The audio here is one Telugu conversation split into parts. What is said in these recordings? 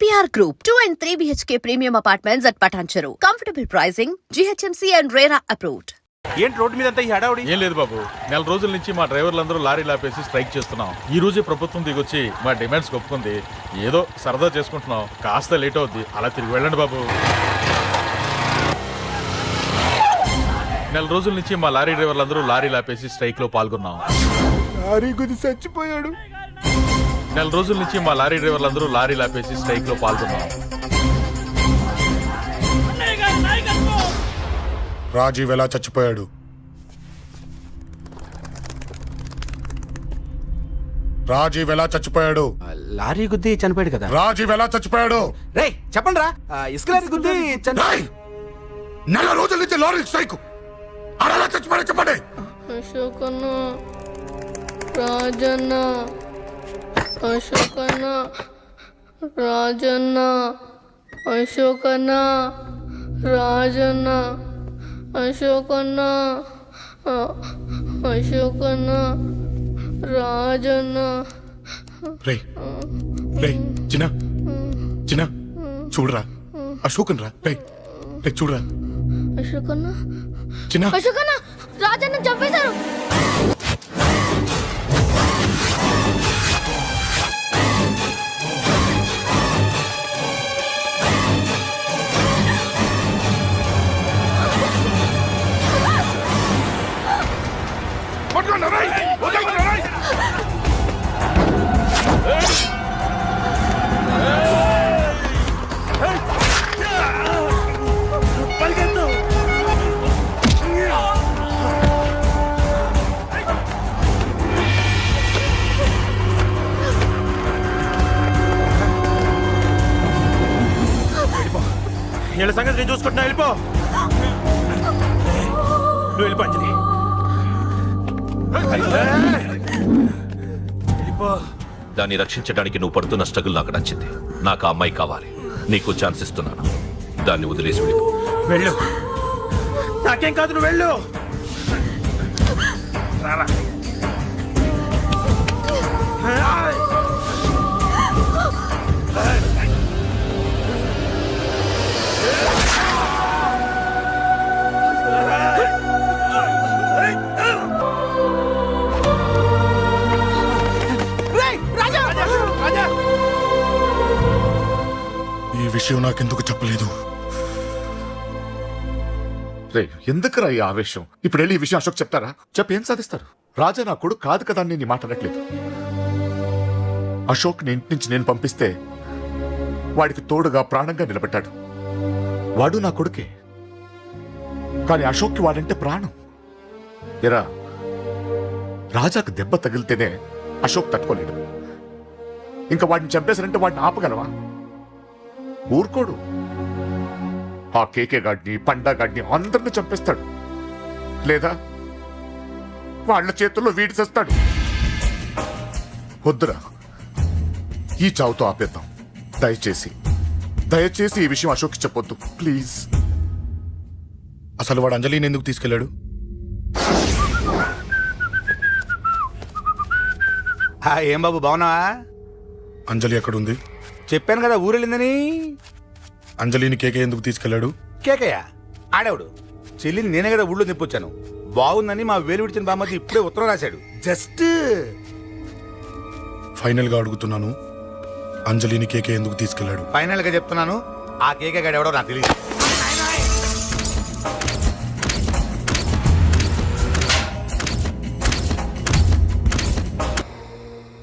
EPR Group, 2 and 3 BHK premium apartments at Patancheru. Comfortable pricing, GHMC and RERA approved. ఏంటి రోడ్డు మీద అంతా ఈ హడావుడి? ఏం లేదు బాబు, నెల రోజుల నుంచి మా డ్రైవర్లందరూ లారీలు ఆపేసి స్ట్రైక్ చేస్తున్నాం. ఈ రోజే ప్రభుత్వం దిగొచ్చి మా డిమాండ్స్ ఒప్పుకుంది. ఏదో సరదా చేసుకుంటున్నాం, కాస్త లేట్ అవుద్ది, అలా తిరిగి వెళ్ళండి బాబు. నెల రోజుల నుంచి మా లారీ డ్రైవర్లందరూ లారీలు ఆపేసి స్ట్రైక్ లో పాల్గొన్నాం. లారీ గుద్ది చచ్చిపోయాడు. నెల రోజుల నుంచి మా లారీ డ్రైవర్లందరూ లారీలు ఆపేసి స్ట్రైక్ లో పాల్గొన్నాం. రాజీవ్ ఎలా చచ్చిపోయాడు? రాజీవ్ ఎలా చచ్చిపోయాడు? లారీ గుద్ది చనిపోయాడు కదా. రాజీవ్ ఎలా చచ్చిపోయాడు? రే చెప్పండి రా. ఇసుక లారీ గుద్ది నెల రోజుల నుంచి లారీ స్ట్రైక్, అలా చచ్చిపోయాడు చెప్పండి. అశోకన్న, రాజన్న, అశోకన్న, రాజన్న, అశోకన్న, రాజన్న, అశోకన్న, అశోకన్న, రాజన్న. రే రే చిన్న చిన్న చూడరా, అశోకన్ రా. రే రే చూడరా. అశోకన్న, చిన్న అశోకన్న, రాజన్న చంపేశారు. వీళ్ళ సంగతి నేను చూసుకుంటున్నా. వెళ్ళిపో, నువ్వు వెళ్ళిపో అంజలి. వెళ్ళిపో. దాన్ని రక్షించడానికి నువ్వు పడుతున్న స్ట్రగుల్ నాకు నచ్చింది. నాకు ఆ అమ్మాయి కావాలి. నీకు ఛాన్స్ ఇస్తున్నాను. దాన్ని వదిలేసి వెళ్ళిపో. వెళ్ళు. నాకేం కాదు, నువ్వు వెళ్ళు. రారా. ఈ విషయం నాకెందుకు చెప్పలేదు? రే ఎందుకురా ఈ ఆవేశం? ఇప్పుడు వెళ్ళి ఈ విషయం అశోక్ చెప్తారా? చెప్పి ఏం సాధిస్తారు? రాజా నా కొడుకు కాదు కదా అని నేను మాట్లాడట్లేదు. అశోక్ ని ఇంటి నుంచి నేను పంపిస్తే వాడికి తోడుగా ప్రాణంగా నిలబెట్టాడు. వాడు నా కొడుకే, కానీ అశోక్కి వాడంటే ప్రాణం. ఎరా, రాజాకు దెబ్బ తగిలితేనే అశోక్ తట్టుకోలేడు. ఇంకా వాడిని చంపేశారంటే వాడిని ఆపగలవా? ఊరుకోడు. ఆ కేకే గాడిని, పండా గాడిని అందరిని చంపేస్తాడు, లేదా వాళ్ళ చేతుల్లో వీడి చేస్తాడు. వద్దురా, ఈ చావుతో ఆపేద్దాం. దయచేసి దయచేసి ఈ విషయం అశోక్ చెప్పొద్దు ప్లీజ్. అసలు వాడు అంజలిని ఎందుకు తీసుకెళ్ళాడు? ఏం బాబు, బాగున్నావా? అంజలి ఎక్కడుంది? చెప్పాను కదా, ఊరెళ్ళిందని. అంజలిని కేకే ఎందుకు తీసుకెళ్లాడు? కేకయ్య ఆడేవాడు. చెల్లిని నేనే కదా ఊళ్ళో నిప్పొచ్చాను. బాగుందని మా వేలు విడిచిన బామ్మది ఇప్పుడే ఉత్తరం రాశాడు. జస్ట్ ఫైనల్ గా అడుగుతున్నాను, అంజలిని కేకే ఎందుకు తీసుకెళ్లాడు? ఫైనల్ గా చెప్తున్నాను, ఆ కేకే గాడు ఎవడో నాకు తెలియదు.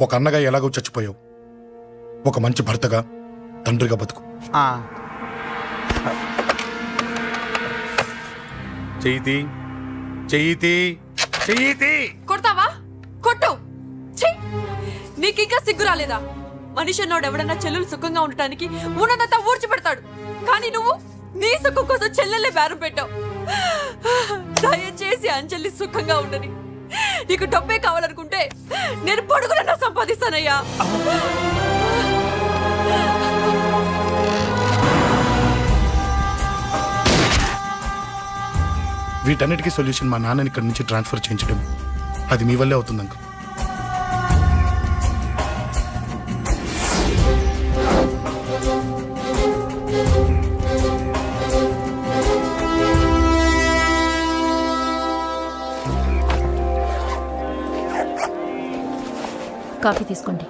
ఒక అన్నగా ఎలాగో చచ్చిపోయావు, ఒక మంచి భర్తగా, తండ్రిగా బతుకు. చెయ్యితి చెయ్యితి చెయ్యితి. కొడతావా? కొట్టు. నీకింకా సిగ్గు రాలేదా? మనిషి అన్నోడు ఎవడన్నా చెల్లెలు సుఖంగా ఉండటానికి ఉన్నదంతా ఊడ్చి పెడతాడు, కానీ నువ్వు నీ సుఖం కోసం చెల్లెల్లే బేరం పెట్టావు. దయచేసి అంజలి సుఖంగా ఉండని. నీకు డబ్బే కావాలనుకుంటే నేను పొడుగునన్నా సంపాదిస్తానయ్యా. వీటన్నిటికీ సొల్యూషన్ మా నాన్నని ఇక్కడి నుంచి ట్రాన్స్ఫర్ చేయించడం. అది మీ వల్లే అవుతుంది అంకుల్. కాఫీ తీసుకోండి.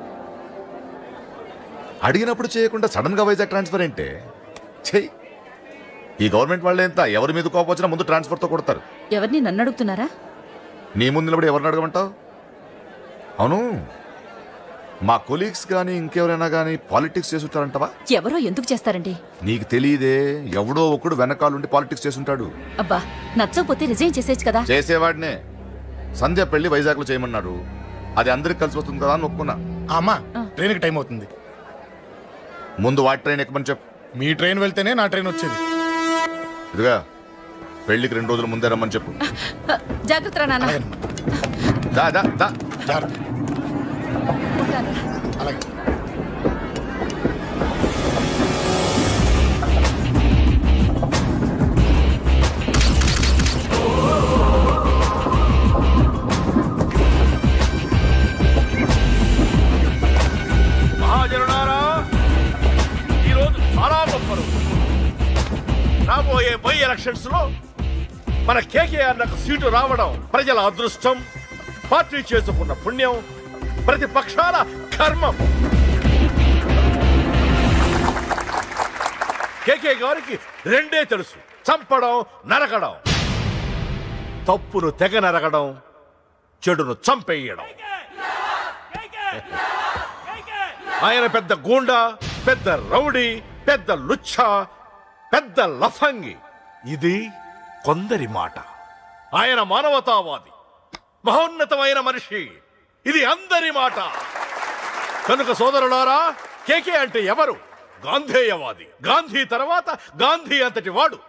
అడిగినప్పుడు చేయకుండా సడన్ గా వైజాగ్ ట్రాన్స్ఫర్ ఏంటే? చెయ్యి. ఈ గవర్నమెంట్ వాళ్ళే ఎంత ఎవరి మీద కోపం వచ్చినా ముందు ట్రాన్స్ఫర్తో కొడతారు. ఎవరిని నన్ను అడుగుతున్నారా? నీ ముందు నిలబడి ఎవరిని అడగమంటావు? అవును, మా కొలీగ్స్ కానీ ఇంకెవరైనా కానీ పాలిటిక్స్ చేస్తుంటారంటవా? ఎవరో ఎందుకు చేస్తారండి? నీకు తెలియదే, ఎవడో ఒకడు వెనకాలండి పాలిటిక్స్ చేస్తుంటాడు. అబ్బా, నచ్చకపోతే రిజైన్ చేసేయచ్చు కదా. చేసేవాడినే. సంధ్య పెళ్లి వైజాగ్ లో చేయమన్నాడు. అది అందరికి కలిసి వస్తుంది కదా అని ఒప్పుకున్నా. అమ్మా, ట్రైన్కి టైం అవుతుంది. ముందు వాటి ట్రైన్ ఎక్కమని చెప్పు. మీ ట్రైన్ వెళ్తేనే నా ట్రైన్ వచ్చేది. ఇదిగా పెళ్లికి 2 రోజుల ముందే రమ్మని చెప్పు. జాగ్రత్త రా నాన్న. అలాగేనమ్మా. దా దా దా. జాగ్రత్త. ఉంటాను. అలాగే. మహాజనులారా, ఈరోజు చాలా గొప్ప రోజు. రాబోయే బై ఎలక్షన్స్ లో మన కేకేఆర్ నాకు సీటు రావడం ప్రజల అదృష్టం, పార్టీ చేసుకున్న పుణ్యం, ప్రతిపక్షాల కర్మం. కేకే గారికి రెండే తెలుసు: చంపడం, నరకడం. తప్పును తెగ నరకడం, చెడును చంపేయడం. ఆయన పెద్ద గూండా, పెద్ద రౌడీ, పెద్ద లుచ్చా, పెద్ద లఫంగి. ఇది కొందరి మాట. ఆయన మానవతావాది, మహోన్నతమైన మనిషి. ఇది అందరి మాట. కనుక సోదరులారా, కేకే అంటే ఎవరు? గాంధేయవాది. గాంధీ తర్వాత గాంధీ అంతటి వాడు.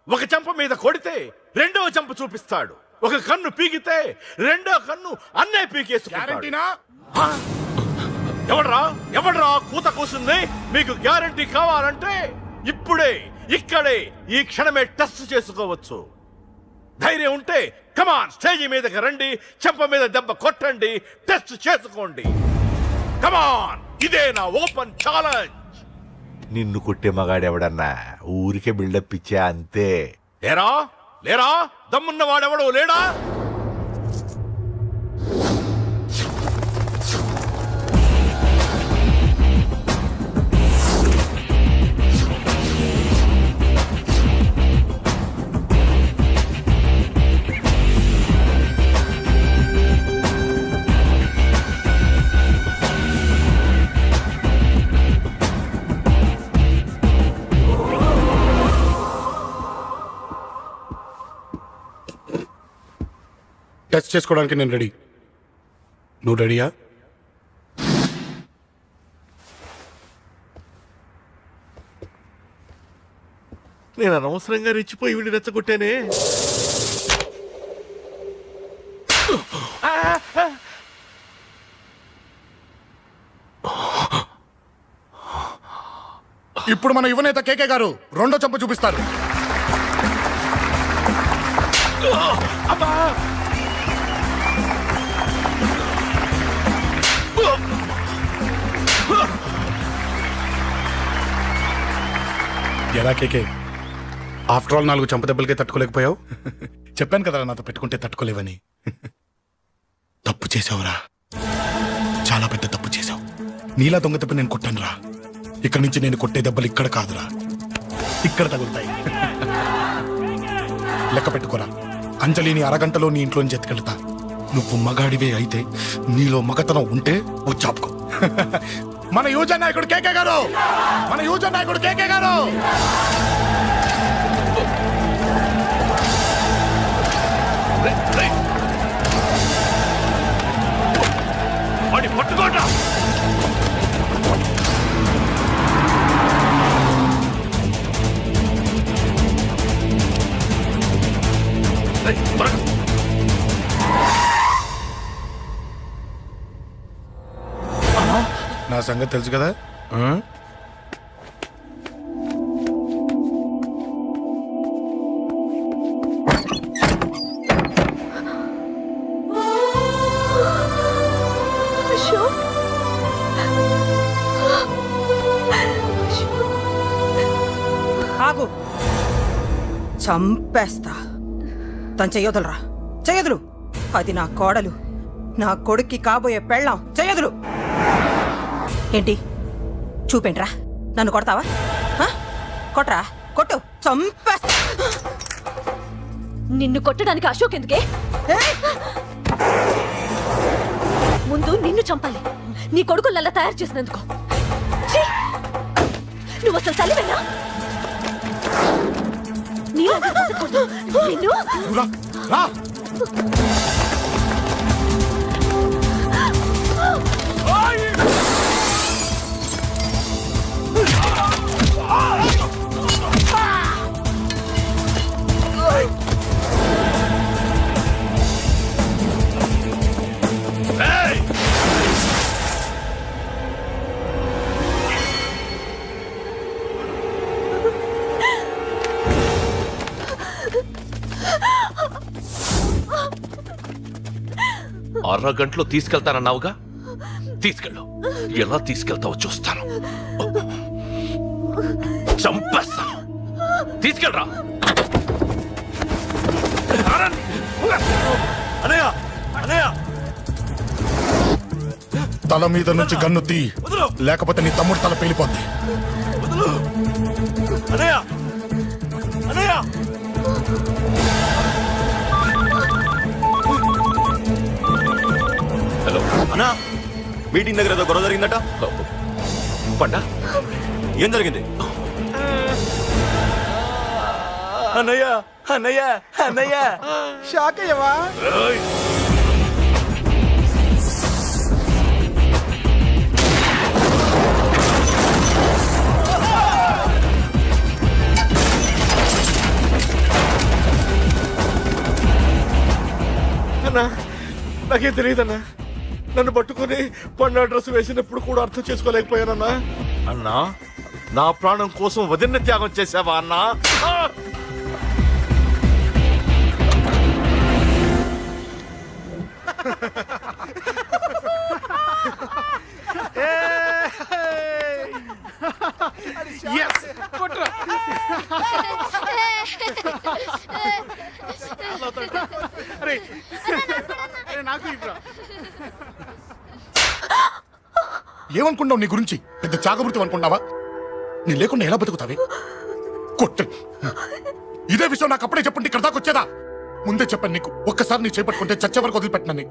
ఒక చెంప మీద కొడితే రెండవ చెంప చూపిస్తాడు. ఒక కన్ను పీకితే రెండో కన్ను అన్నే పీకేసుకుంటాడు. గ్యారంటీనా? ఎవడ్రా కూత కూసింది? మీకు గ్యారంటీ కావాలంటే ఇప్పుడే, ఇక్కడే, ఈ క్షణమే టెస్ట్ చేసుకోవచ్చు. ధైర్యం ఉంటే కమాన్, స్టేజీ మీదకి రండి, చెంప మీద దెబ్బ కొట్టండి, టెస్ట్ చేసుకోండి. కమాన్, ఇదే నా ఓపెన్ ఛాలెంజ్. నిన్ను కొట్టే మగాడెవడన్నా ఊరికే బిల్డప్ ఇచ్చా అంతే. లేరా దమ్మున్న వాడెవడో లేడా? టచ్ చేసుకోవడానికి నేను రెడీ. నువ్వు రెడీయా? నేను అనవసరంగా రెచ్చిపోయి వీడిని రెచ్చగొట్టానే. ఇప్పుడు మన యువనేత కేకే గారు రెండో చెంప చూపిస్తారు. ఎలా కేకే, ఆఫ్టర్ ఆల్ 4 చంపదెబ్బలకే తట్టుకోలేకపోయావు? చెప్పాను కదా నాతో పెట్టుకుంటే తట్టుకోలేవని. తప్పు చేసావురా, చాలా పెద్ద తప్పు చేసావు. నీలా దొంగ దెబ్బ నేను కొట్టానురా. ఇక్కడి నుంచి నేను కొట్టే దెబ్బలు ఇక్కడ కాదురా, ఇక్కడ తగులుతాయి. లెక్క పెట్టుకోరా, అంజలిని అరగంటలో నీ ఇంట్లోంచి ఎత్తుకెళ్తా. నువ్వు మగాడివే అయితే, నీలో మగతనం ఉంటే ఓ చాపుకో. మన యువజన నాయకుడు కేకే గారు, మన యువజన నాయకుడు కేకే గారు. పట్టుకోండి. నా సంగతి తెలుసు కదా. ఆగు, చంపేస్తా. తను చెయ్యొదలరా, చెయ్యదులు. అది నా కోడలు, నా కొడుక్కి కాబోయే పెళ్ళాం చెయ్యదులు. ఏంటి చూపేంట్రా? నన్ను కొడతావా? ఆ? కొట్రా, కొట్టు, చంపే. నిన్ను కొట్టడానికి అశోక్ ఎందుకే? ముందు నిన్ను చంపాలి, నీ కొడుకులల్లా తయారు చేసినందుకు. ఛీ! నువ్వు అసలు తల్లివేనా? నీలాంటి బతకూడదు. నిన్ను రా, రా. అరగంటలో తీసుకెళ్తానన్నావుగా, తీసుకెళ్ళు. ఎలా తీసుకెళ్తావో చూస్తాను. చంపేస్తాను. తీసుకెళ్ళరా. అనయ్య అనయ్య తల మీద నుంచి గన్ను తీ, లేకపోతే నీ తమ్ముడు తల పేలిపోద్ది. అనయ్య అనయ్య హలో అన్నా, మీటింగ్ దగ్గర ఏదో గొడవ జరిగిందట. పండా, ఏం జరిగింది? అన్నయ్య అన్నయ్య అన్నయ్య షాక్ అయ్యవా? అన్నా నాకేం తెలియదన్నా. నన్ను పట్టుకుని పండు డ్రెస్ వేసినప్పుడు కూడా అర్థం చేసుకోలేకపోయానన్నా. అన్నా, నా ప్రాణం కోసం వదిన త్యాగం చేసావా అన్నా? ఏమనుకున్నావు నీ గురించి? పెద్ద చాగమృతం అనుకున్నావా? నీ లేకుండా ఎలా బతుకుతావే? కొట్టు. ఇదే విషయం నాకు అప్పుడే చెప్పండి, ఇక్కడ దాకా వచ్చేదా? ముందే చెప్పాను నీకు, ఒక్కసారి నీ చేపట్టుకుంటే చచ్చే వరకు వదిలిపెట్టినని.